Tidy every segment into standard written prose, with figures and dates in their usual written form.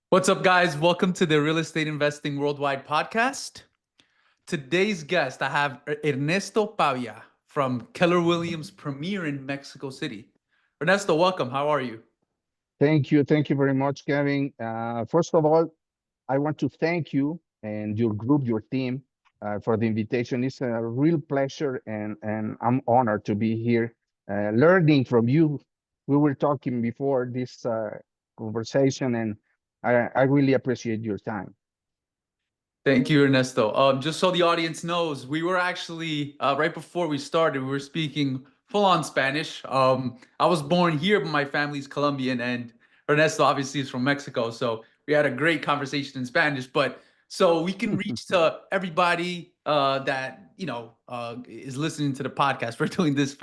What's up, guys? Welcome to the Real Estate Investing Worldwide podcast. Today's guest, I have Ernesto Pavia from Keller Williams Premier in Mexico City. Ernesto, welcome. How are you? Thank you. Thank you very much, Kevin. First of all, I want to thank you and your group, your team, for the invitation. It's a real pleasure, and I'm honored to be here learning from you. We were talking before this conversation, and I really appreciate your time. Thank you, Ernesto. Just so the audience knows, we were actually right before we started, we were speaking full on Spanish. I was born here, but my family's Colombian, and Ernesto obviously is from Mexico. So we had a great conversation in Spanish. But so we can reach to everybody that is listening to the podcast. We're doing this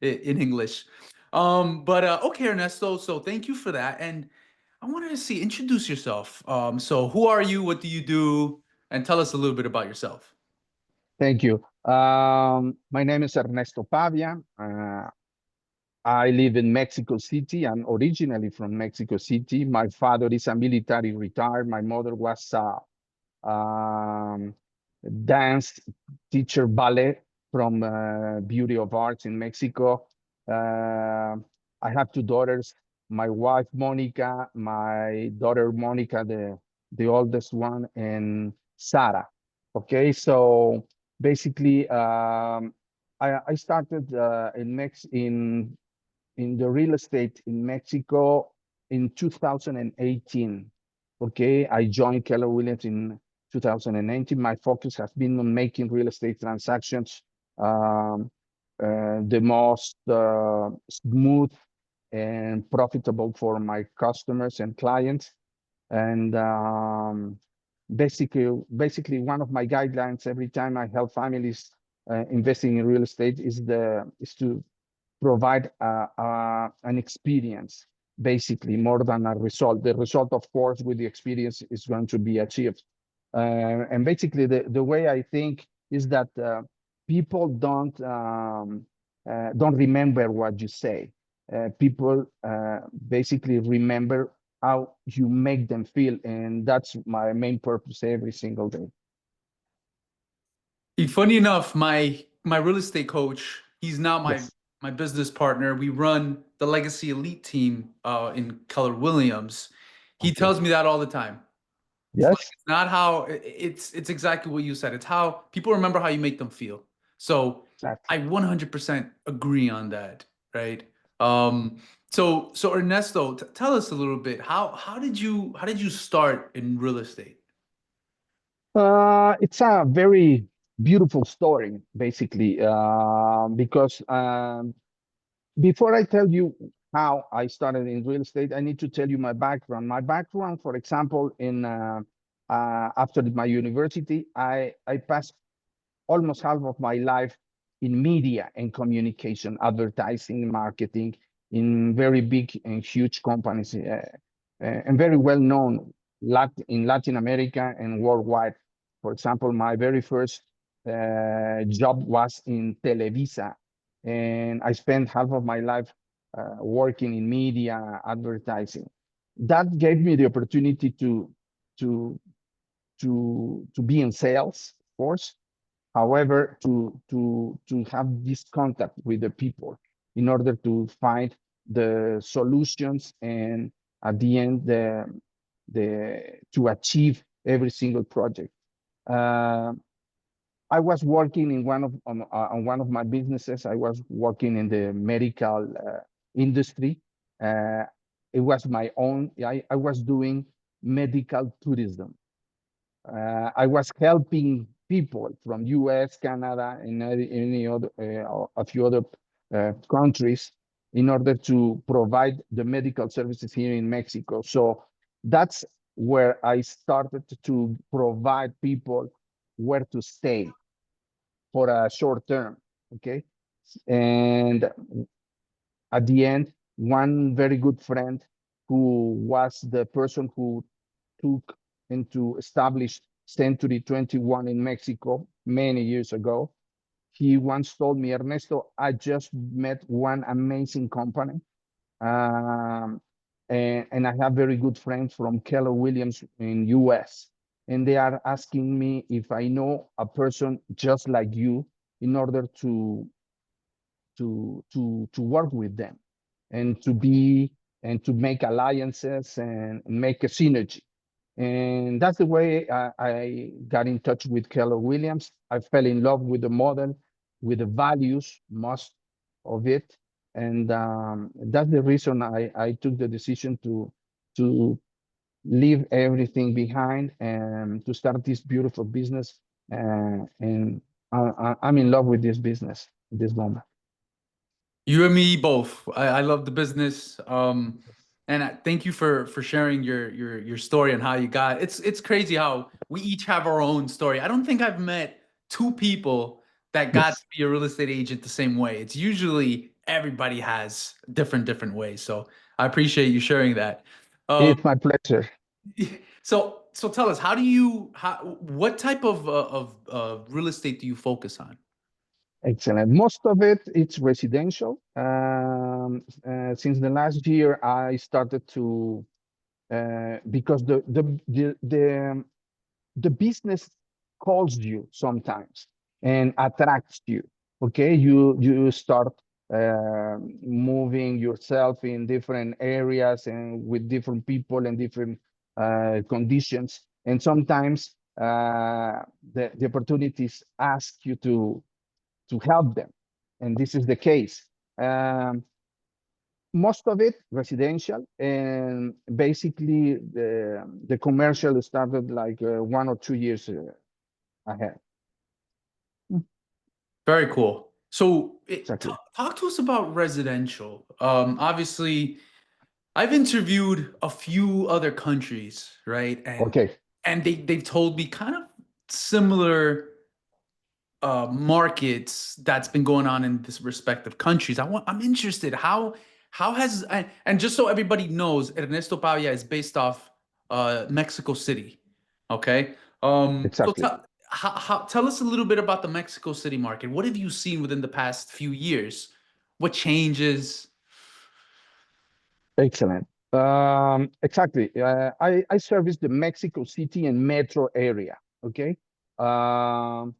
in English. But okay, Ernesto. So thank you for that, and I wanted to see introduce yourself. So who are you? What do you do? And tell us a little bit about yourself. Thank you. My name is Ernesto Pavia. I live in Mexico City. I'm originally from Mexico City. My father is a military retired. My mother was dance teacher ballet from Beauty of Arts in Mexico. I have two daughters, my wife, Monica, my daughter, Monica, the oldest one, and Sarah. Okay, so basically, I started in the real estate in Mexico in 2018. Okay, I joined Keller Williams in 2019. My focus has been on making real estate transactions the most smooth and profitable for my customers and clients. And basically, one of my guidelines every time I help families investing in real estate is to provide an experience, basically, more than a result. The result, of course, with the experience is going to be achieved. And basically, the way I think is that people don't remember what you say. People basically remember how you make them feel, and that's my main purpose every single day. Funny enough, my real estate coach, he's now my Yes. my business partner. We run the Legacy Elite team in Keller Williams. He Okay. tells me that all the time. It's like Yes. it's not how it's exactly what you said. It's how people remember how you make them feel. So Exactly. I 100% agree on that, right? Um, so Ernesto, tell us a little bit. How did you start in real estate? It's a very beautiful story, basically, because before I tell you how I started in real estate, I need to tell you my background. My background, for example, in after my university, I passed almost half of my life in media and communication, advertising, marketing, in very big and huge companies, and very well known in Latin America and worldwide. For example, my very first job was in Televisa, and I spent half of my life working in media, advertising. That gave me the opportunity to to be in sales, of course. However, to have this contact with the people in order to find the solutions, and at the end the to achieve every single project. Uh, I was working in on one of my businesses. I was working in the medical industry. Uh, it was my own. I was doing medical tourism. I was helping people from US, Canada, and any other a few other countries in order to provide the medical services here in Mexico. So that's where I started to provide people where to stay for a short term. Okay, and at the end, one very good friend who was the person who took and to establish Century 21 in Mexico many years ago. He once told me, Ernesto, I just met one amazing company. Um, and I have very good friends from Keller Williams in US, and they are asking me if I know a person just like you in order to work with them and to make alliances and make a synergy. And that's the way I got in touch with Keller Williams. I fell in love with the model, with the values, most of it. And that's the reason I took the decision to leave everything behind and to start this beautiful business. And I'm in love with this business at this moment. You and me both. I love the business. And thank you for sharing your story and how you got. It's crazy how we each have our own story. I don't think I've met two people that got Yes, to be a real estate agent the same way. It's usually everybody has different ways. So I appreciate you sharing that. Um, it's my pleasure. so tell us, what type of real estate do you focus on? Excellent. Most of it, it's residential. Since the last year, I started to because the business calls you sometimes and attracts you. Okay, you start moving yourself in different areas and with different people and different conditions, and sometimes the opportunities ask you to help them, and this is the case. Um, Most of it residential, and basically the commercial started like 1 or 2 years ahead. Mm, Very cool. So, exactly. talk to us about residential. Obviously, I've interviewed a few other countries, right? Okay, And they've told me kind of similar markets that's been going on in this respective countries. I'm interested how has and just so everybody knows, Ernesto Pavia is based off Mexico City. Okay. So exactly. tell us a little bit about the Mexico City market. What have you seen within the past few years? What changes? Excellent. Exactly. I service the Mexico City and metro area. Okay. Um,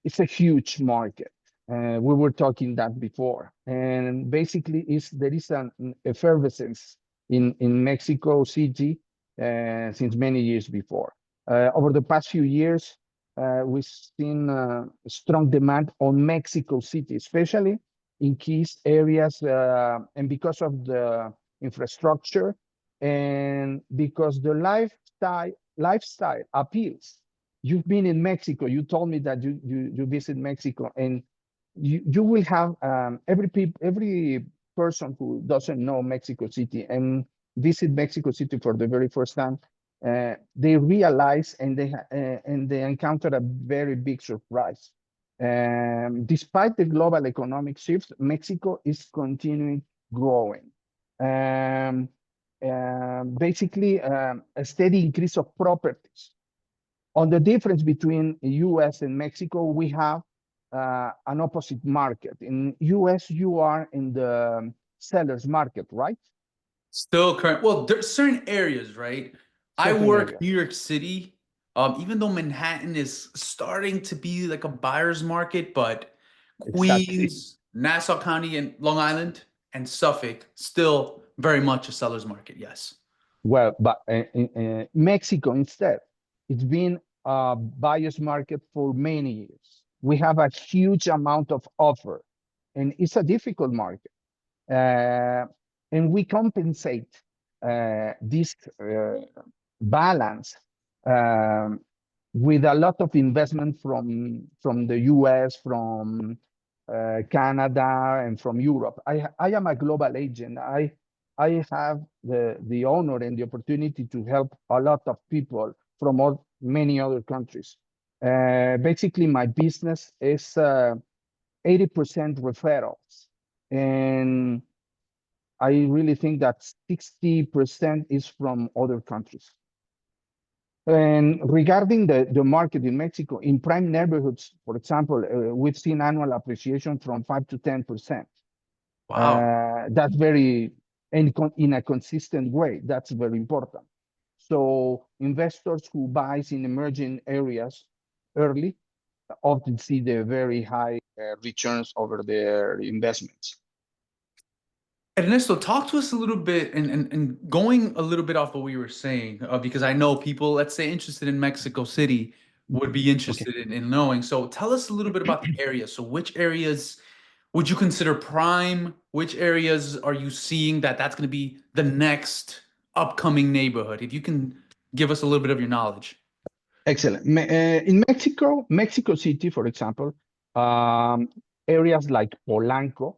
it's a huge market. We were talking that before, and basically, is there is an effervescence in Mexico City since many years before. Over the past few years, we've seen strong demand on Mexico City, especially in key areas, and because of the infrastructure, and because the lifestyle appeals. You've been in Mexico. You told me that you visit Mexico, and you will have every person who doesn't know Mexico City and visit Mexico City for the very first time, they realize and they encounter a very big surprise. Despite the global economic shifts, Mexico is continuing growing. Um, Basically, a steady increase of properties. On the difference between US and Mexico, we have an opposite market. In US, you are in the seller's market, right? Still current. Well, there's certain areas, right? I Certain work areas. New York City. Even though Manhattan is starting to be like a buyer's market, but Exactly. Queens, Nassau County, and Long Island and Suffolk still very much a seller's market. Yes. Well, but Mexico instead, it's been a buyer's market for many years. We have a huge amount of offer, and it's a difficult market. Uh, and we compensate this balance um, with a lot of investment from the US, from Canada, and from Europe. I am a global agent. I have the honor and the opportunity to help a lot of people from many other countries. Basically, my business is 80% referrals. And I really think that 60% is from other countries. And regarding the market in Mexico, in prime neighborhoods, for example, we've seen annual appreciation from 5 to 10%. Wow. That's very. and in a consistent way. That's very important. So investors who buys in emerging areas early often see the very high returns over their investments. Ernesto, talk to us a little bit and going a little bit off what we were saying, because I know people, let's say, interested in Mexico City would be Okay. interested in knowing. So tell us a little bit about the area. So which areas would you consider prime? Which areas are you seeing that's going to be the next upcoming neighborhood? If you can give us a little bit of your knowledge. Excellent. In Mexico, Mexico City, for example, um, areas like Polanco,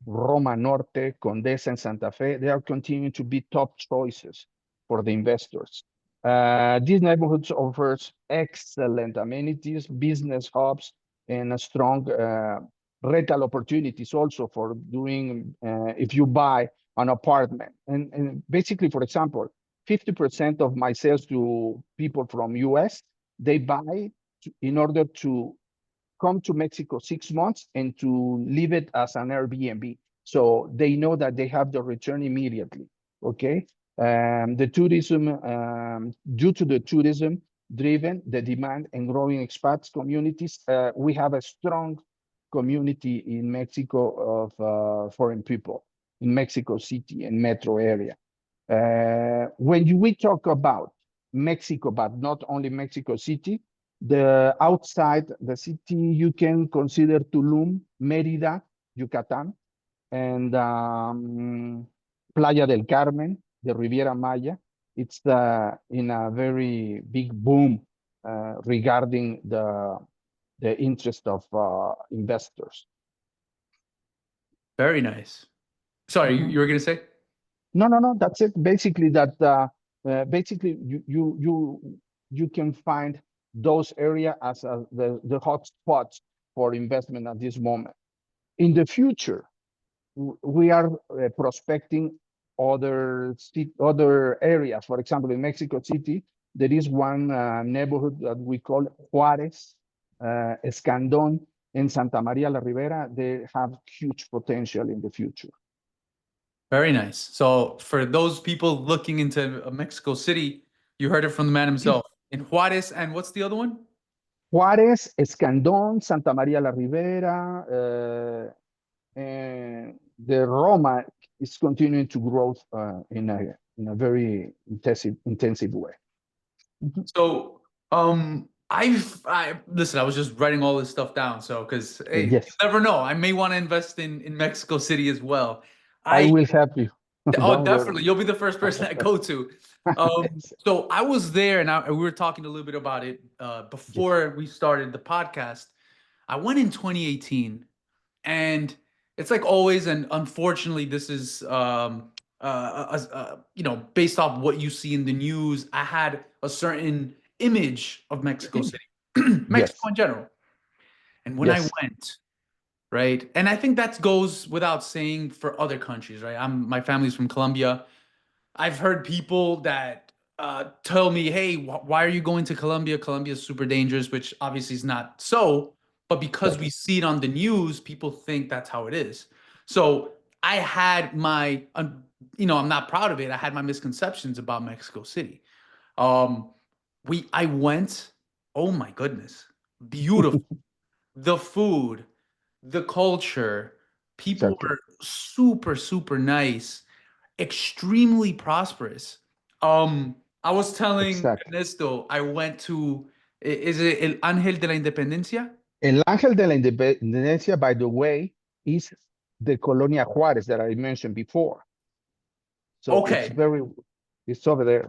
Roma Norte, Condesa, and Santa Fe, they are continuing to be top choices for the investors. These neighborhoods offers excellent amenities, business hubs, and a strong rental opportunities also for doing if you buy an apartment. And basically, for example, 50% of my sales to people from US, they buy in order to come to Mexico 6 months and to leave it as an Airbnb. So they know that they have the return immediately. Okay. The tourism, due to the tourism driven, the demand and growing expats communities, we have a strong community in Mexico of foreign people in Mexico City and metro area. When we talk about Mexico, but not only Mexico City, the outside the city, you can consider Tulum, Mérida, Yucatan, and Playa del Carmen, the Riviera Maya. It's in a very big boom regarding the interest of investors. Very nice. Sorry, Mhm. you were going to say? No. That's it. Basically, that basically you can find those areas as the hot spots for investment at this moment. In the future, we are prospecting other areas. For example, in Mexico City, there is one neighborhood that we call Juárez, Escandón, and Santa Maria la Ribera. They have huge potential in the future. Very nice. So for those people looking into Mexico City, you heard it from the man himself. In Juarez, and what's the other one? Juárez, Escandón, Santa María la Ribera, and the Roma is continuing to grow in a very intensive way. Mhm. So, I listen. I was just writing all this stuff down. So, because hey, you Yes, never know, I may want to invest in Mexico City as well. I I will help you. Oh, Don't definitely, worry. you'll be the first person I go to. Yes, So I was there, and we were talking a little bit about it yes, before we started the podcast. I went in 2018, and it's like always, and unfortunately, this is based off what you see in the news. I had a certain image of Mexico City, Mexico yes, in general, and when I yes, went, right, and I think that goes without saying for other countries, right? My family's from Colombia. I've heard people that tell me, "Hey, why are you going to Colombia? Colombia is super dangerous," which obviously is not so. But because we exactly, see it on the news, people think that's how it is. So I had my, I'm not proud of it. I had my misconceptions about Mexico City. Um, I went. Oh my goodness, beautiful. The food, the culture, people exactly, were super, super nice, extremely prosperous. I was telling exactly. Ernesto, I went to, is it El Ángel de la Independencia? El Ángel de la Independencia, by the way, is the Colonia Juárez that I mentioned before. So Okay. it's over there.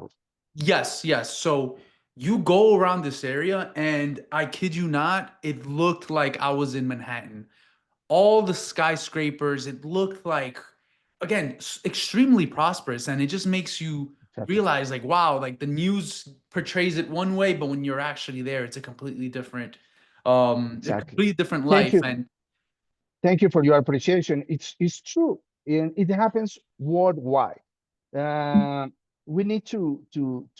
Yes, yes. So you go around this area, and I kid you not, it looked like I was in Manhattan. All the skyscrapers, it looked like, again, extremely prosperous. And it just makes you Exactly, realize, like, wow, like the news portrays it one way, but when you're actually there, it's a exactly. completely different Thank life. you. And Thank you for your appreciation. It's true, and it happens worldwide. Uh, we need to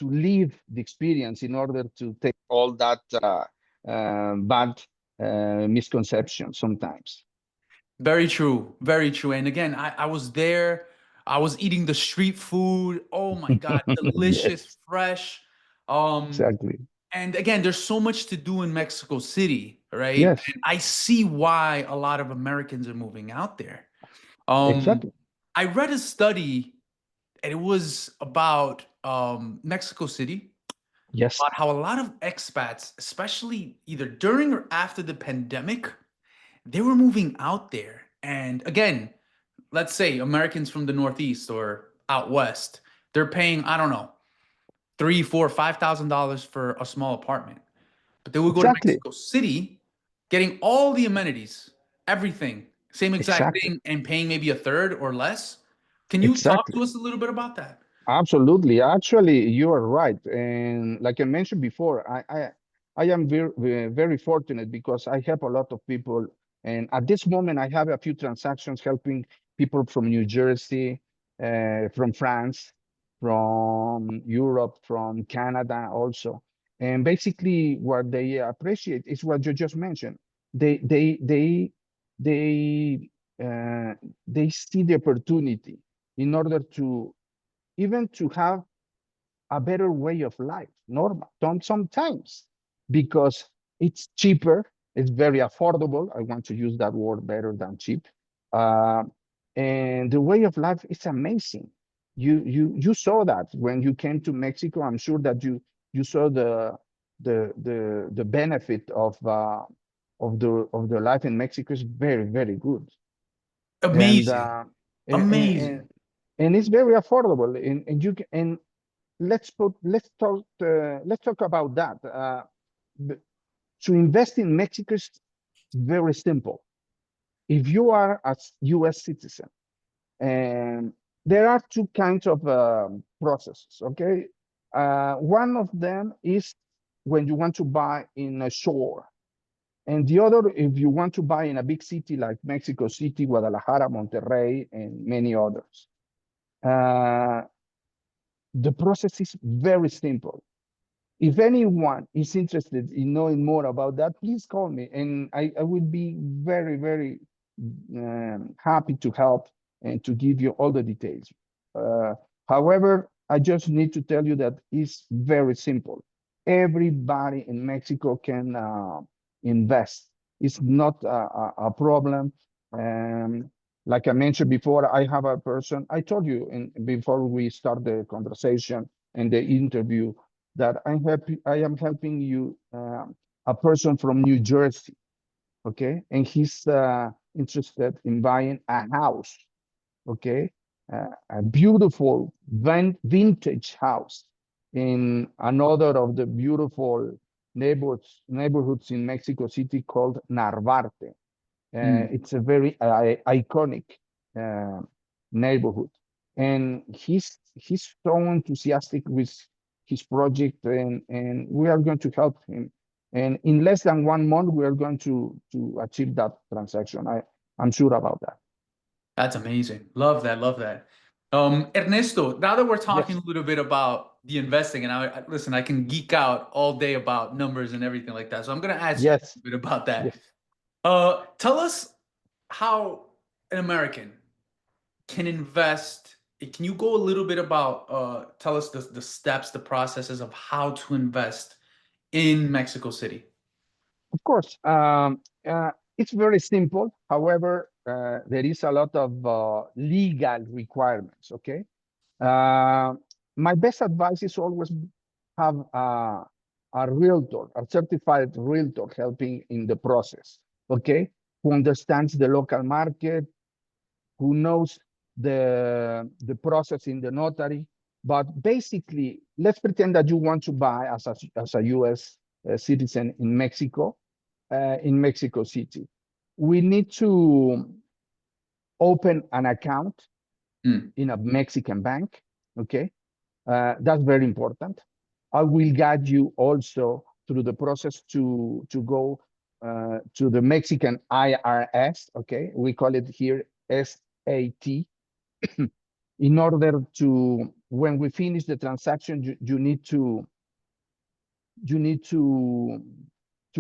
live the experience in order to take all that bad misconception sometimes. very true, very true. And again, I was there. I was eating the street food. Oh my God, delicious, Yes, fresh. Um, exactly. and again, there's so much to do in Mexico City, right? Yes, And I see why a lot of Americans are moving out there. Um, exactly. I read a study, and it was about Mexico City, Yes, about how a lot of expats, especially either during or after the pandemic, they were moving out there. And again, let's say Americans from the Northeast or out west, they're paying, I don't know, three, four, $5,000 for a small apartment. But they would go to exactly, Mexico City, getting all the amenities, everything, same exact exactly, thing, and paying maybe a third or less. Can you talk exactly. to us a little bit about that? Absolutely. Actually, you are right. And like I mentioned before, I am very fortunate because I help a lot of people. And at this moment, I have a few transactions helping people from New Jersey, from France, from Europe, from Canada also. And basically, what they appreciate is what you just mentioned. They they they they uh, they see the opportunity in order to even to have a better way of life, normal, don't sometimes, because it's cheaper, it's very affordable. I want to use that word better than cheap. Uh, and the way of life is amazing. You saw that when you came to Mexico. I'm sure that you saw the benefit of the life in Mexico is very good. And Amazing. and and, and Amazing. and it's very affordable, and you can, and let's talk about that. To invest in Mexico is very simple. If you are a U.S. citizen, and there are two kinds of processes. Okay, one of them is when you want to buy in a shore, and the other if you want to buy in a big city like Mexico City, Guadalajara, Monterrey, and many others. Uh, the process is very simple. If anyone is interested in knowing more about that, please call me, and I will be very happy to help and to give you all the details. Uh, However, I just need to tell you that it's very simple. Everybody in Mexico can invest. It's not a problem. Um, like I mentioned before, I have a person. I told you before we start the conversation and the interview that I am helping you a person from New Jersey, okay, and he's interested in buying a house, okay, a beautiful vintage house in another of the beautiful neighborhoods in Mexico City called Narvarte. Mm. It's a very iconic uh, neighborhood, and he's so enthusiastic with his project, and we are going to help him. And in less than 1 month, we are going to achieve that transaction. I'm sure about that. That's amazing. Love that. Love that. Ernesto, now that we're talking Yes, a little bit about the investing, and listen, I can geek out all day about numbers and everything like that. So I'm gonna ask you yes, a bit about that. yes. Tell us how an American can invest. Can you go a little bit about tell us the steps, the processes of how to invest in Mexico City? Of course, it's very simple. However, there is a lot of legal requirements. Okay. Uh, my best advice is always have a realtor, a certified realtor helping in the process, okay? Who understands the local market, who knows the process in the notary. But basically, let's pretend that you want to buy as a US citizen in Mexico City. We need to open an account Mm. in a Mexican bank, okay? That's very important. I will guide you also through the process to go to the Mexican IRS. Okay, we call it here SAT. In order to, when we finish the transaction, you need to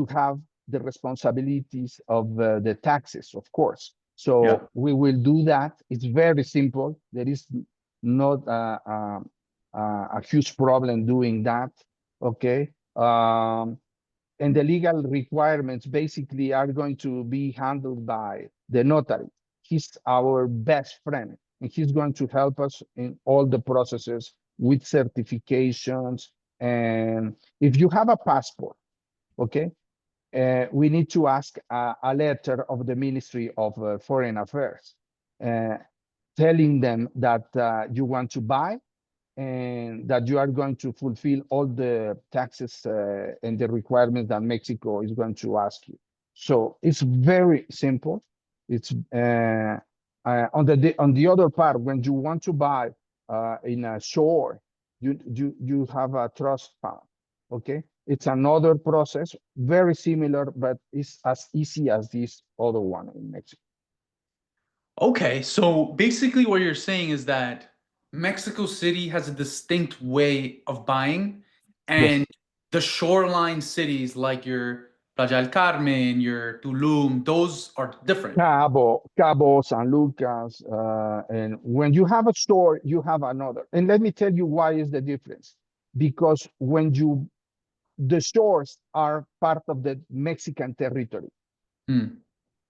have the responsibilities of the taxes, of course. Yeah. So we will do that. It's very simple. There is not a huge problem doing that. Okay. And the legal requirements basically are going to be handled by the notary. He's our best friend, and he's going to help us in all the processes with certifications. And if you have a passport, okay, we need to ask a letter of the Ministry of Foreign Affairs, uh, telling them that you want to buy and that you are going to fulfill all the taxes and the requirements that Mexico is going to ask you. So it's very simple. It's on the other part, when you want to buy in a shore, you have a trust fund. Okay, it's another process, very similar, but it's as easy as this other one in Mexico. Okay, so basically what you're saying is that Mexico City has a distinct way of buying, and Yes. the shoreline cities like your Playa del Carmen, your Tulum, those are different. Cabo, San Lucas, and when you have a store, you have another. And let me tell you why is the difference. Because the stores are part of the Mexican territory, Hmm.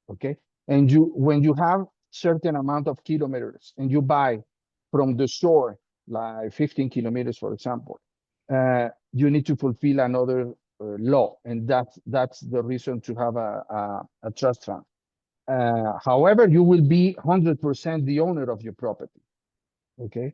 okay? And when you have certain amount of kilometers and you buy from the store, like 15 kilometers, for example, you need to fulfill another law, and that's the reason to have a trust fund. However, you will be 100% the owner of your property. Okay.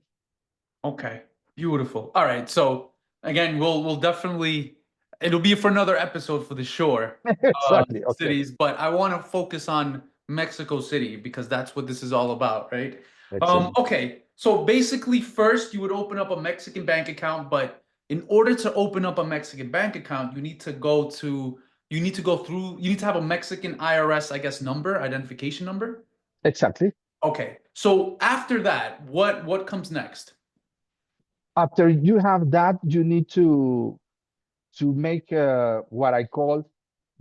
Okay, beautiful. All right, so again, we'll definitely it'll be for another episode for the shore Exactly. Okay. cities, but I want to focus on Mexico City because that's what this is all about, right? Excellent. Okay, so basically, first you would open up a Mexican bank account, but in order to open up a Mexican bank account, you need to go through, you need to have a Mexican IRS, I guess, number, identification number. Exactly. Okay, so after that, what comes next? After you have that, you need to make what I call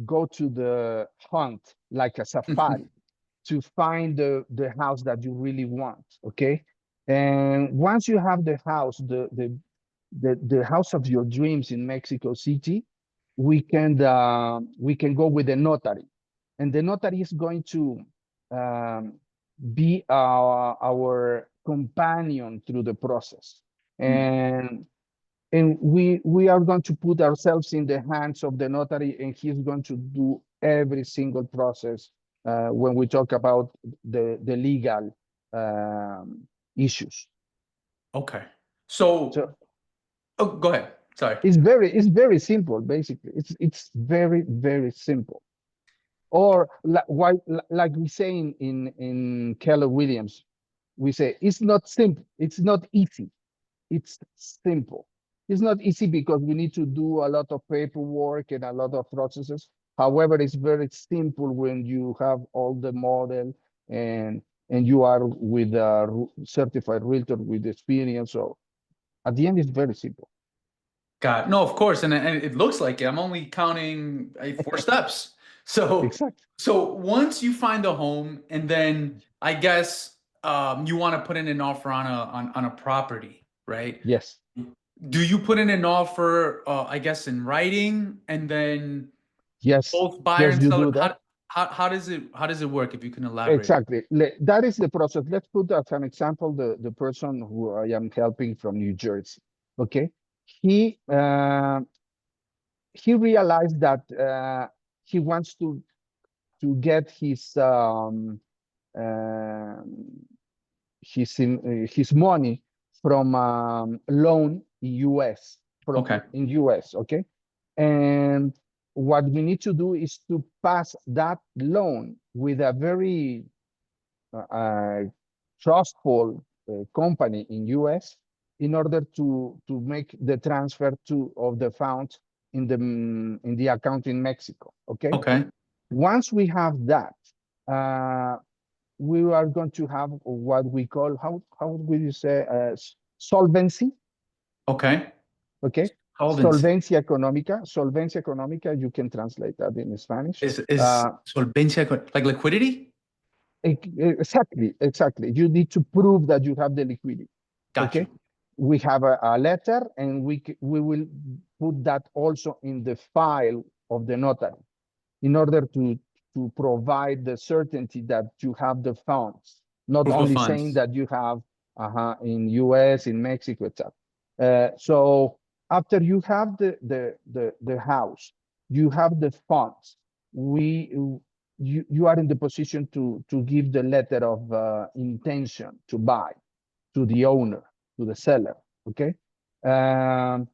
go to the hunt, like a safari, to find the house that you really want. Okay. And once you have the house, the house of your dreams in Mexico City, we can go with the notary, and the notary is going to um, be our companion through the process, and we are going to put ourselves in the hands of the notary, and he's going to do every single process when we talk about the legal issues. Okay. So, So oh, go ahead. Sorry. it's very simple. Basically, it's very simple. Or like we say in Keller Williams, we say it's not simple, it's not easy, it's simple. It's not easy because we need to do a lot of paperwork and a lot of processes. However, it's very simple when you have all the model and you are with a certified realtor with experience. So at the end, it's very simple. God, no, of course, and it looks like it. I'm only counting four steps. So, Exactly. so once you find a home, and then I guess you want to put in an offer on a property, right? Yes. Do you put in an offer, I guess, in writing, and then Yes. both buyer Yes, and you seller? do that. How does it work? If you can elaborate. Exactly. That is the process. Let's put as an example the person who I am helping from New Jersey. Okay. He uh, he realized that he wants to get um, his money from loan in US from Okay. in US. Okay. And what we need to do is to pass that loan with a very uh, trustful company in US in order to make the transfer to of the funds in the account in Mexico. Okay. Okay. Once we have that, uh, we are going to have what we call how would you say solvency. Okay. Okay. Solvency Solvencia económica, you can translate that in Spanish. is solvencia like liquidity? Exactly. You need to prove that you have the liquidity. Got Okay. you. We have a letter, and we will put that also in the file of the notary in order to provide the certainty that you have the funds, not Proof of only saying funds. that you have in US, in Mexico, etc. So after you have the house, you have the funds. We you are in the position to give the letter of intention to buy to the owner, to the seller. Okay. Um,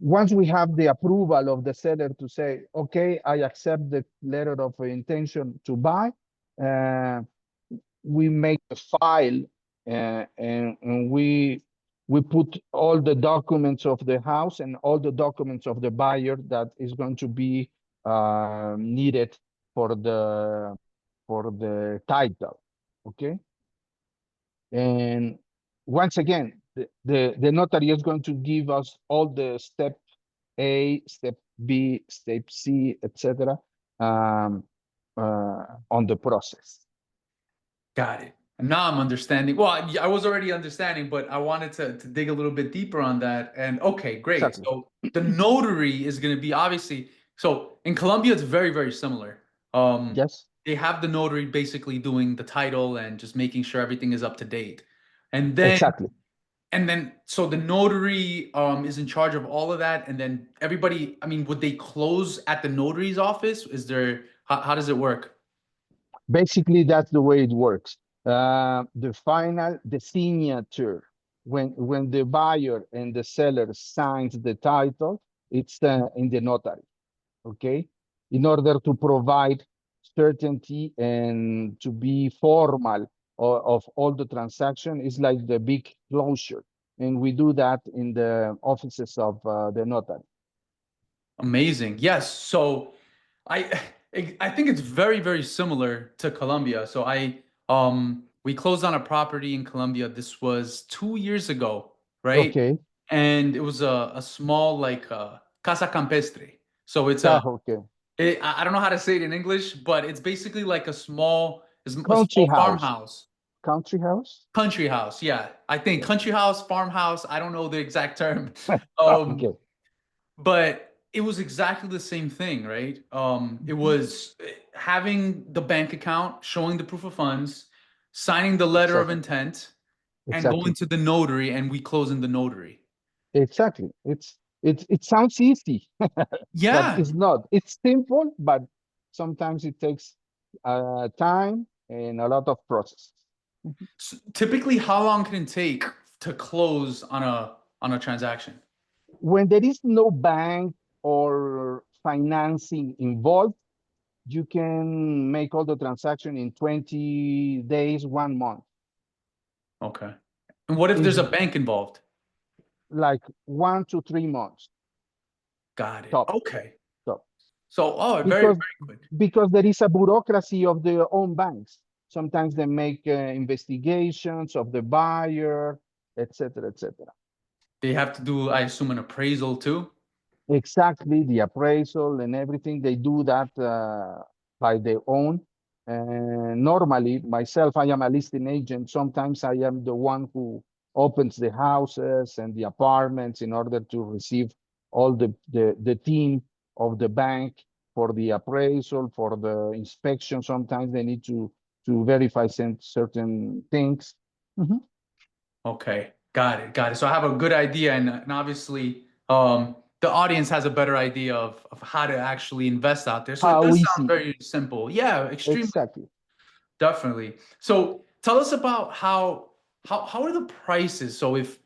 Once we have the approval of the seller to say, okay, I accept the letter of intention to buy, uh, we make a file, and we put all the documents of the house and all the documents of the buyer that is going to be needed for the title. Okay. And once again, the notary is going to give us all the step A, step B, step C, etc. Um, on the process. Got it. Now I'm understanding. Well, I was already understanding, but I wanted to dig a little bit deeper on that. And okay, great. Exactly. So the notary is going to be obviously, so in Colombia, it's very, very similar. Yes, They have the notary basically doing the title and just making sure everything is up to date. And then, exactly. so the notary is in charge of all of that. And then everybody, I mean, would they close at the notary's office? Is there, how does it work? Basically, that's the way it works. The signature, when the buyer and the seller signs the title, it's in the notary. Okay, in order to provide certainty and to be formal of all the transaction is like the big closure, and we do that in the offices of the notary. Amazing. Yes. So I I think it's very, very similar to Colombia. So we closed on a property in Colombia. This was 2 years ago, right? Okay. And it was a small like casa campestre. So it's Okay. I don't know how to say it in English, but it's basically like a Country small house. farmhouse. Country house. Country house, yeah. I think Okay. country house, farmhouse, I don't know the exact term. Um, Okay. but it was exactly the same thing, right? It Mhm. was having the bank account, showing the proof of funds, signing the letter of Exactly. intent, and going Exactly. to the notary, and we close in the notary. Exactly. It sounds easy, but Yeah. it's not. It's simple, but sometimes it takes time and a lot of process. Mhm. So typically, how long can it take to close on a transaction? When there is no bank or financing involved, you can make all the transaction in 20 days, 1 month. Okay. And what if there's It's a bank involved? like 1 to 3 months Got it. top, Okay. top. So, oh, very, Because very quick. there is a bureaucracy of their own banks. Sometimes they make investigations of the buyer, etc., etc. They have to do, I assume, an appraisal too. Exactly, the appraisal and everything, they do that by their own. And normally, myself, I am a listing agent. Sometimes I am the one who opens the houses and the apartments in order to receive all the team of the bank for the appraisal, for the inspection. Sometimes they need to verify certain things. Mhm. Okay, got it, got it. So I have a good idea, and obviously, the audience has a better idea of how to actually invest out there. So it How does sound easy? very simple. Yeah, extremely, Exactly. definitely. So tell us about how are the prices? So if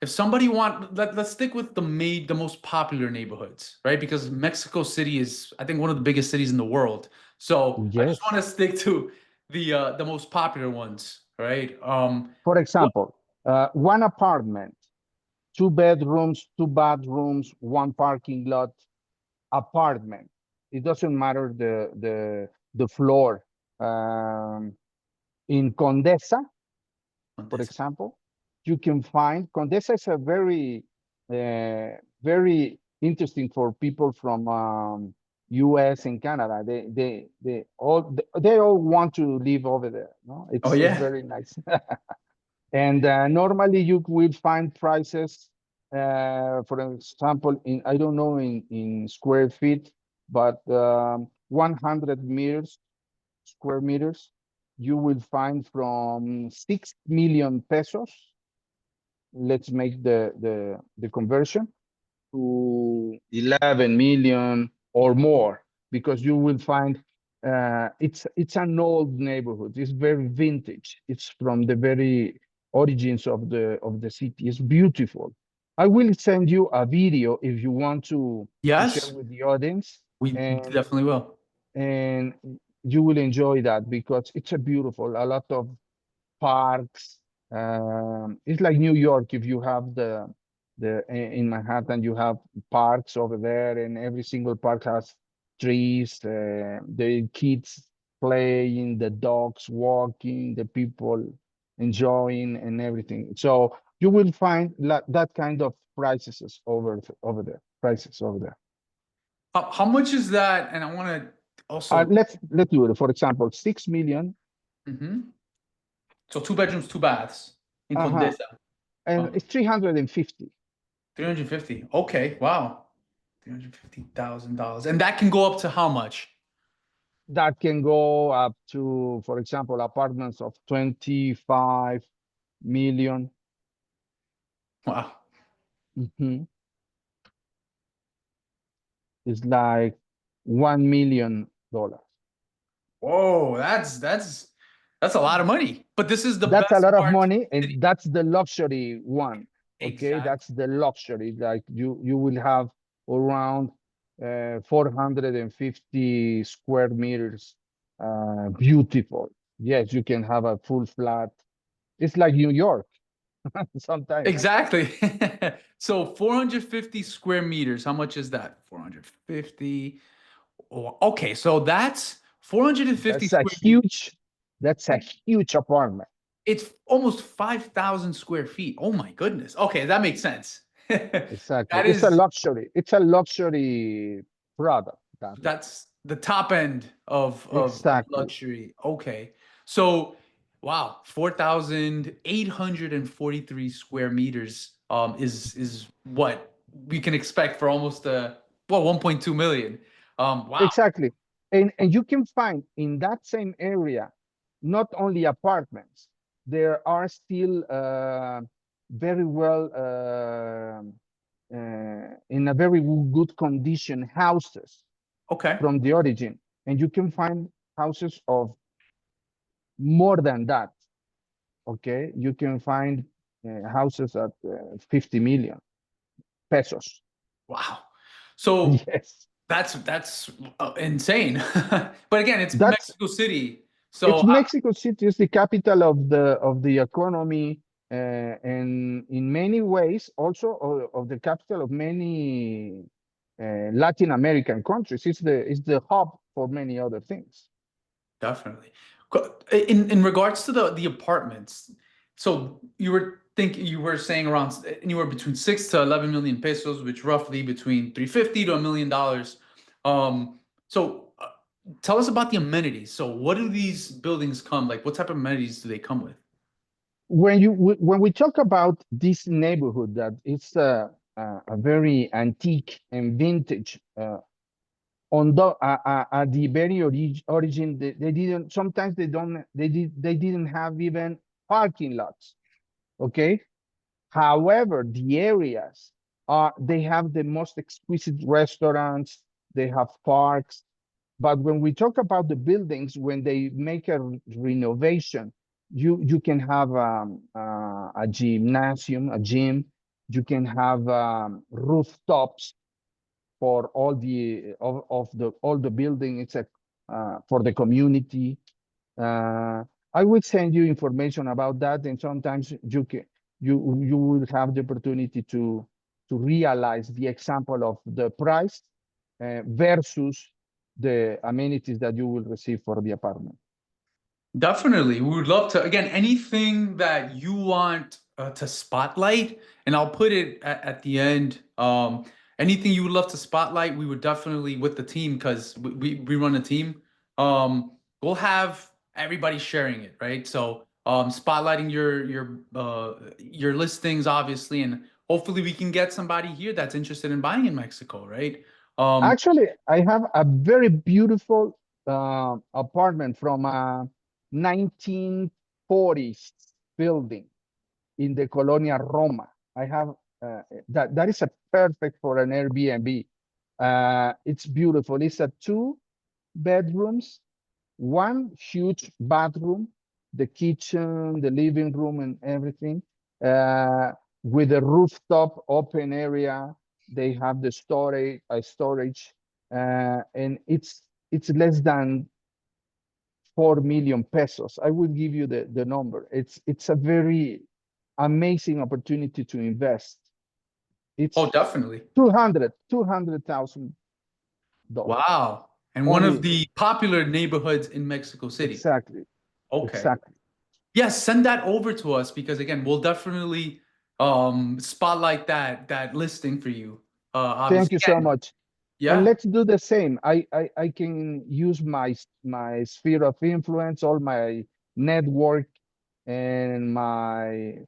somebody let's stick with the most popular neighborhoods, right? Because Mexico City is, I think, one of the biggest cities in the world. So I just Yes. want to stick to the most popular ones, right? For What, example, one apartment, 2 bedrooms, 2 bathrooms, one parking lot apartment. It doesn't matter the floor. Um, in Condesa, for example, you can find Condesa is a very interesting for people from US and Canada. They all want to live over there. No, Oh it's yeah. very nice. And normally you will find prices, for example, in I don't know in square feet, but 100 meters, square meters, you will find from 6 million pesos. Let's make the conversion to 11 million or more, because you will find it's an old neighborhood. It's very vintage. It's from the very origins of the city. It's beautiful. I will send you a video if you want to share Yes, with the audience, we and definitely will. and you will enjoy that because it's a beautiful, a lot of parks. It's like New York. If you have in Manhattan, you have parks over there, and every single park has trees. The kids playing, the dogs walking, the people enjoying, and everything. So you will find that kind of prices over there. Prices over there. How much is that? And I want to also. Let's do it. For example, 6 million. Mhm. So two bedrooms, two baths in Uh-huh. Condesa. And it's 350. 350. Okay, wow. $350,000. And that can go up to how much? That can go up to, for example, apartments of 25 million. Wow. Mhm. It's like $1 million. Whoa, that's a lot of money. But this is the That's a best lot of part of money, the and city. that's the luxury one. Okay, that's Exactly. the luxury. Like you will have around 450 square meters. Beautiful. Yes, you can have a full flat. It's like New York sometimes. Exactly. So 450 square meters. How much is that? 450. Oh, okay, so that's 450 That's a square meters. huge, that's a huge apartment. It's almost 5,000 square feet. Oh my goodness. Okay, that makes sense. Exactly. That It's a is luxury. It's a luxury product, that one. that's the top end of Exactly. luxury. Okay. So, wow, 4,843 square meters is what we can expect for almost 1.2 million. Wow. Exactly. And you can find in that same area not only apartments, there are still very well in a very good condition houses Okay. from the origin. And you can find houses of more than that. Okay, you can find houses at 50 million pesos. Wow. So Yes, that's insane. But again, it's that's Mexico City. So it's Mexico City is the capital of the economy, and in many ways also of the capital of many Latin American countries. It's the hub for many other things. definitely. In regards to the apartments, so you were saying around anywhere between 6 to 11 million pesos, which roughly between 350 to $1 million. So tell us about the amenities. So what do these buildings come like? What type of amenities do they come with? When we talk about this neighborhood, that it's a very antique and vintage, at the very origin, they didn't, sometimes they didn't have even parking lots. Okay, however, the areas they have the most exquisite restaurants, they have parks. But when we talk about the buildings, when they make a renovation, you can have a gymnasium, a gym. You can have rooftops for all the building. It's a for the community. I will send you information about that, and sometimes you will have the opportunity to realize the example of the price versus the amenities that you will receive for the apartment. Definitely. We would love to, again, anything that you want to spotlight, and I'll put it at the end. anything you would love to spotlight, we would definitely with the team because we run a team. We'll have everybody sharing it, right? So spotlighting your listings obviously, and hopefully we can get somebody here that's interested in buying in Mexico, right? Um, Actually, I have a very beautiful apartment from a 1940s building in the colonial Roma. I have that is a perfect for an Airbnb. It's beautiful. It's a two bedrooms, one huge bathroom, the kitchen, the living room, and everything, uh, with a rooftop open area. They have the storage, and it's less than 4 million pesos. I will give you the number. It's a very amazing opportunity to invest. oh, It's definitely. 200,000 dollars Wow. And one of only. the popular neighborhoods in Mexico City. Exactly, Okay. exactly. Yes, send that over to us because again, we'll definitely spotlight that listing for you. Thank Obviously. you so much. And Yeah. let's do the same. I can use my sphere of influence, all my network, and my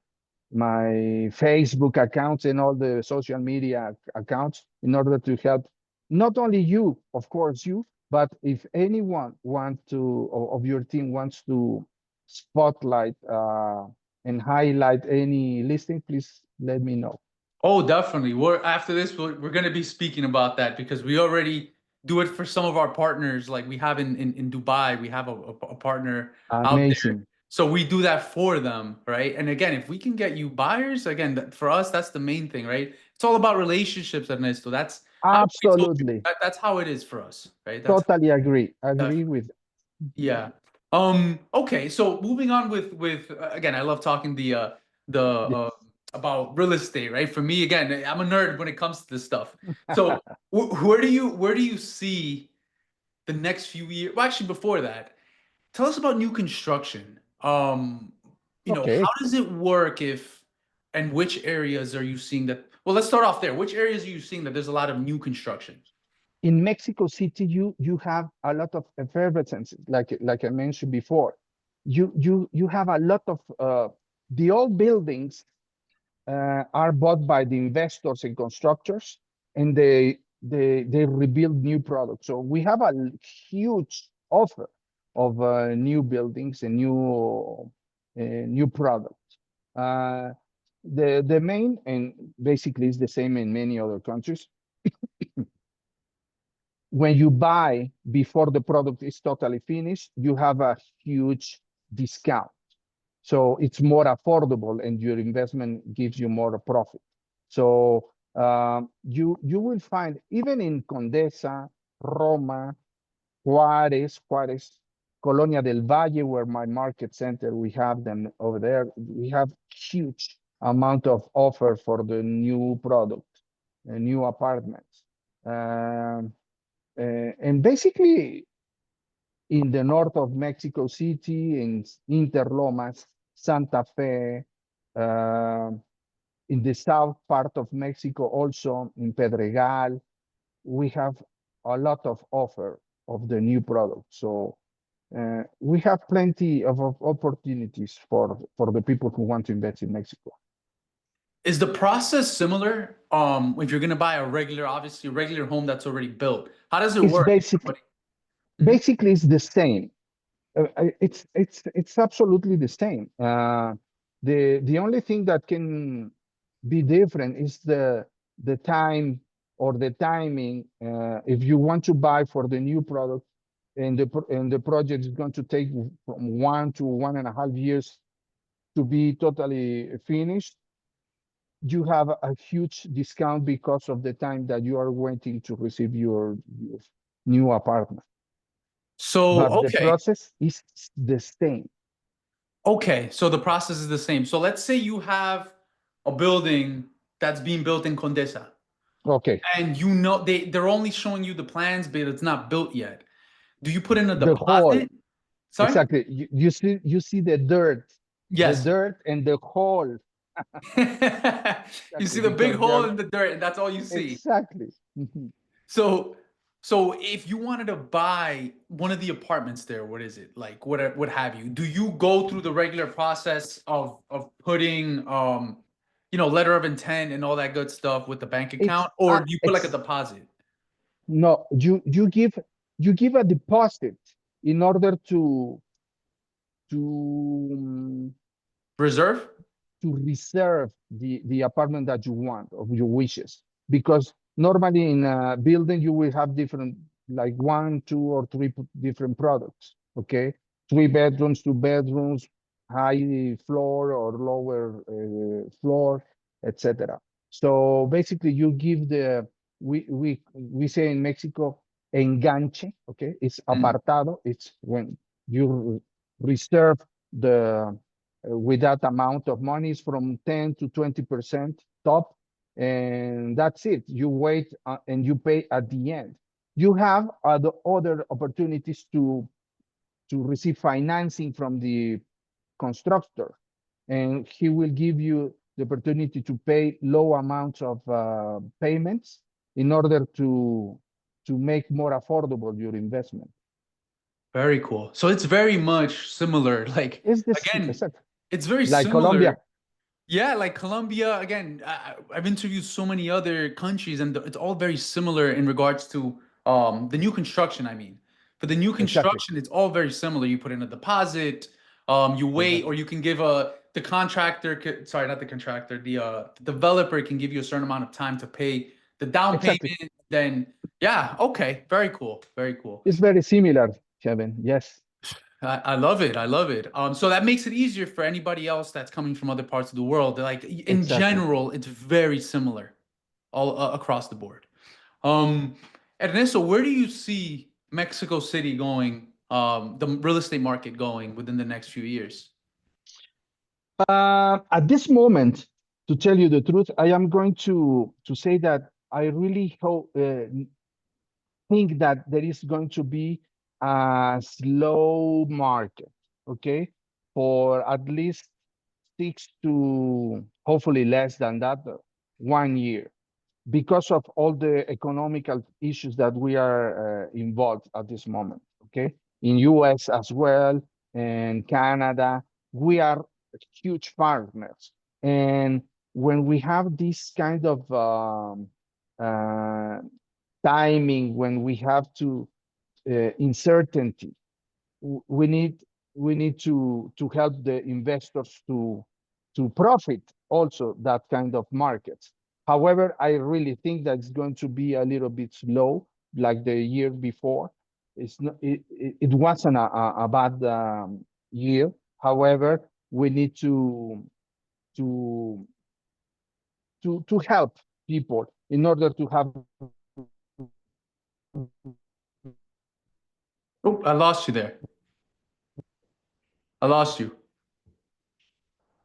Facebook accounts and all the social media accounts in order to help not only you, of course, you, but if anyone want to of your team wants to spotlight and highlight any listing, please let me know. Oh, definitely. We're after this, we're going to be speaking about that because we already do it for some of our partners. Like we have in Dubai, we have a partner out there. Amazing. So we do that for them, right? And again, if we can get you buyers, again, for us, that's the main thing, right? It's all about relationships, Ernesto. That's I always told you Absolutely. that's how it is for us, right? That's Totally agree. how, Agree with. yeah. Okay, so moving on with again, I love talking the about real estate, right? For me, again, I'm a nerd when it comes to this stuff. So where do you see the next few years? Well, actually, before that, tell us about new construction. How Okay. does it work if and which areas are you seeing that? Well, let's start off there. Which areas are you seeing that there's a lot of new construction? In Mexico City, you have a lot of effervescence, like I mentioned before. You have a lot of the old buildings are bought by the investors and constructors, and they rebuild new products. So we have a huge offer of new buildings and new products. Uh, the main and basically is the same in many other countries. When you buy before the product is totally finished, you have a huge discount. So it's more affordable and your investment gives you more profit. So you will find even in Condesa, Roma, Juarez, Colonia del Valle, where my market center, we have them over there. We have huge amount of offer for the new product, new apartments. Um, and basically in the north of Mexico City, in Interlomas, Santa Fe, uh, in the south part of Mexico, also in Pedregal, we have a lot of offer of the new product. So we have plenty of opportunities for the people who want to invest in Mexico. Is the process similar? If you're gonna buy a regular, obviously a regular home that's already built, how does it It's work? basically Mhm. basically it's the same. It's absolutely the same. The only thing that can be different is the time or the timing. If you want to buy for the new product, and the project is going to take from 1 to 1.5 years to be totally finished, you have a huge discount because of the time that you are waiting to receive your new apartment. So, But the okay, process is the same. okay, so the process is the same. So let's say you have a building that's being built in Condesa, Okay. and you know they're only showing you the plans, but it's not built yet. Do you put in a The hole. deposit? Sorry? Exactly. You see the dirt Yes. and the hole You Exactly, see the big because they're hole in the dirt, and that's all you see. exactly. Mhm. So, so if you wanted to buy one of the apartments there, what is it like? What have you? Do you go through the regular process of putting letter of intent and all that good stuff with the bank It's account, or do you put like a deposit? no, you give a deposit in order to Reserve? to reserve the apartment that you want of your wishes, because normally in a building you will have different, like one, two, or three different products. Okay, 3 bedrooms, 2 bedrooms, high floor or lower floor, etc. So basically you give the, we say in Mexico, enganche. Okay, it's Mm, apartado. It's when you reserve the with that amount of money is from 10 to 20% top, and that's it. You wait and you pay at the end. You have other opportunities to receive financing from the constructor, and he will give you the opportunity to pay low amounts of payments in order to make more affordable your investment. very cool. So it's very much similar. Like Is this again, exactly it's very like similar. Colombia? Yeah, like Colombia, again, I've interviewed so many other countries and it's all very similar in regards to the new construction, I mean. For the new Exactly, construction, it's all very similar. You put in a deposit, you wait, or exactly, you can give the contractor, sorry, not the contractor, the developer can give you a certain amount of time to pay the down exactly. payment. Then, yeah, okay, very cool, very cool. It's very similar, Kevin. Yes, I love it. I love it. So that makes it easier for anybody else that's coming from other parts of the world. Like in exactly. general, it's very similar all across the board. Um, Ernesto, where do you see Mexico City going, the real estate market going within the next few years? At this moment, to tell you the truth, I am going to say that I really hope think that there is going to be a slow market, okay, for at least 6 to hopefully less than that, 1 year, because of all the economical issues that we are involved at this moment. Okay, in US as well, and Canada, we are huge partners, and when we have this kind of uh, timing, when we have to uncertainty, we need to help the investors to profit also that kind of markets. However, I really think that it's going to be a little bit slow, like the year before. It's not, it wasn't a bad year. However, we need to to help people in order to have Oh, I lost you there. I lost you.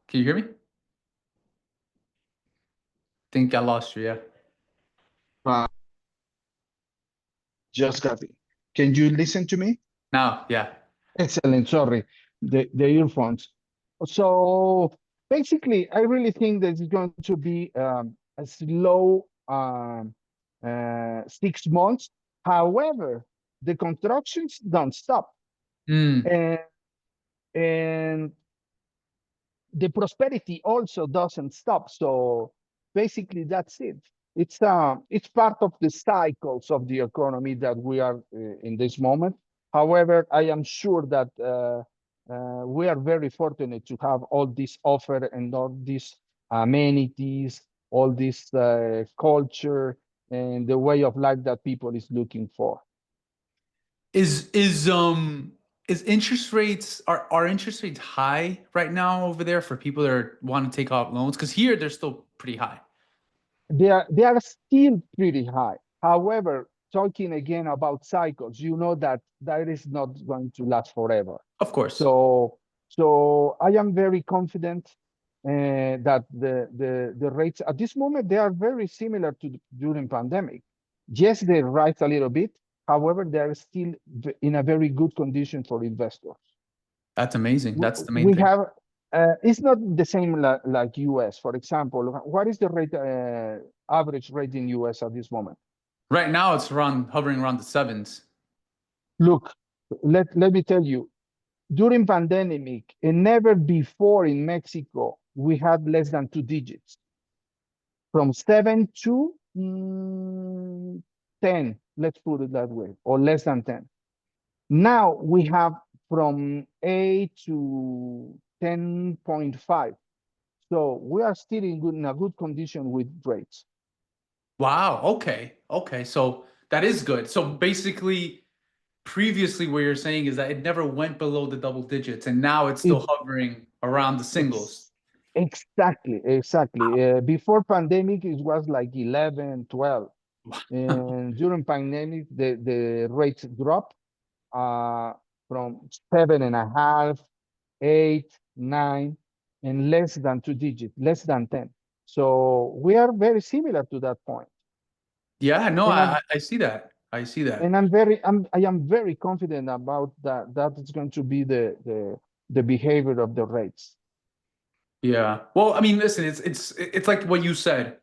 Can you hear me? Think I lost you. Yeah. just got it. Can you listen to me? Now, yeah. Excellent. Sorry, the earphones. So basically, I really think that it's going to be a slow 6 months. However, the constructions don't stop, Mm. and and the prosperity also doesn't stop. So basically, that's it. It's part of the cycles of the economy that we are in this moment. However, I am sure that we are very fortunate to have all this offer and all these amenities, all this culture and the way of life that people is looking for. Is is um is interest rates are interest rates high right now over there for people that want to take out loans? Because here they're still pretty high. They are still pretty high. However, talking again about cycles, you know that that is not going to last forever. Of course. So I am very confident that the rates at this moment they are very similar to during pandemic. Yes, they rise a little bit. However, they are still in a very good condition for investors. That's amazing. we, That's the main we thing. have It's not the same like US. For example, what is the rate, average rate in US at this moment? Right now, it's around hovering around the sevens. Look, let me tell you, during pandemic and never before in Mexico, we had less than 2 digits, from 7 to 10, let's put it that way, or less than 10. Now we have from 8 to 10.5. So we are still in a good condition with rates. Wow. Okay. Okay. So that is good. So basically, previously, what you're saying is that it never went below the double digits, and now it's It still hovering around the singles. ex exactly. Before pandemic, it was like 11, 12. And during pandemic, the rates dropped from 7.5, 8, 9, and less than 2 digits, less than 10. So we are very similar to that point. Yeah. No, And I'm I see that. I see that. and I am very confident about that. That is going to be the behavior of the rates. Yeah. Well, I mean, listen, it's like what you said.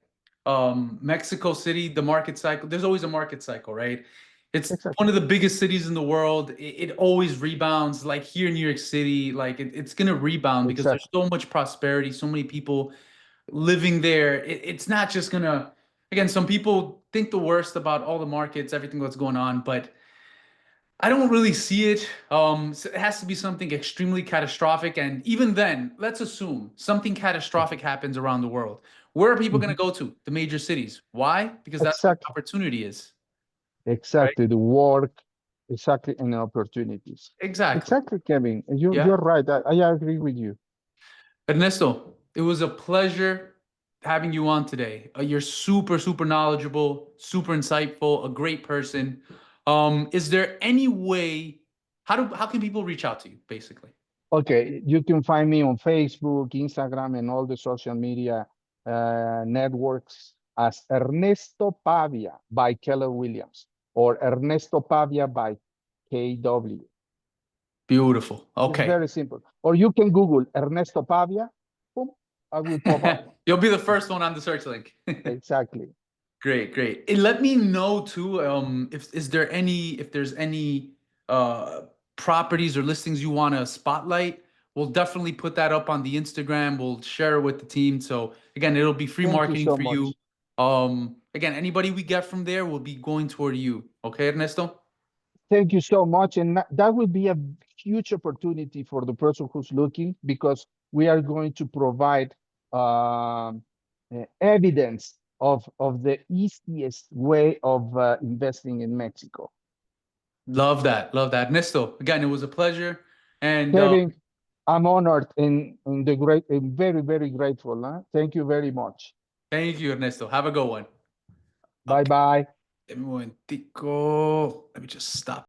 Mexico City, the market cycle, there's always a market cycle, right? It's one Exactly. of the biggest cities in the world. It always rebounds. Like here in New York City, like it's gonna rebound because there's Exactly. so much prosperity, so many people living there. It's not just gonna, again, some people think the worst about all the markets, everything that's going on, but I don't really see it. So it has to be something extremely catastrophic. And even then, let's assume something catastrophic happens around the world. Where are people going to Mhm. go to? The major cities. Why? Because that's where the Exactly. opportunity is, right? Exactly. The work, exactly, and opportunities. Exactly. Exactly, Kevin. Yeah. You're right. I agree with you. Ernesto, it was a pleasure having you on today. You're super, super knowledgeable, super insightful, a great person. Is there any way, how can people reach out to you, basically? Okay, you can find me on Facebook, Instagram, and all the social media networks as Ernesto Pavia by Keller Williams or Ernesto Pavia by KW. Beautiful. It's Okay. very simple. Or you can Google Ernesto Pavia, boom, I will pop up. You'll be the first one on the search link. Exactly. Great, great. And let me know too, if is there any if there's any uh properties or listings you want to spotlight. We'll definitely put that up on the Instagram. We'll share it with the team. So again, it'll be free Thank you marketing so for you. much. Again, anybody we get from there will be going toward you. Okay, Ernesto? Thank you so much. And that will be a huge opportunity for the person who's looking because we are going to provide evidence of the easiest way of investing in Mexico. Love that. Love that. Ernesto, again, it was a pleasure. And Kevin, I'm honored and the great and very, very grateful. Huh? Thank you very much. thank you, Ernesto. Have a good one. Bye Okay. bye. Deme un momentico. Let me just stop.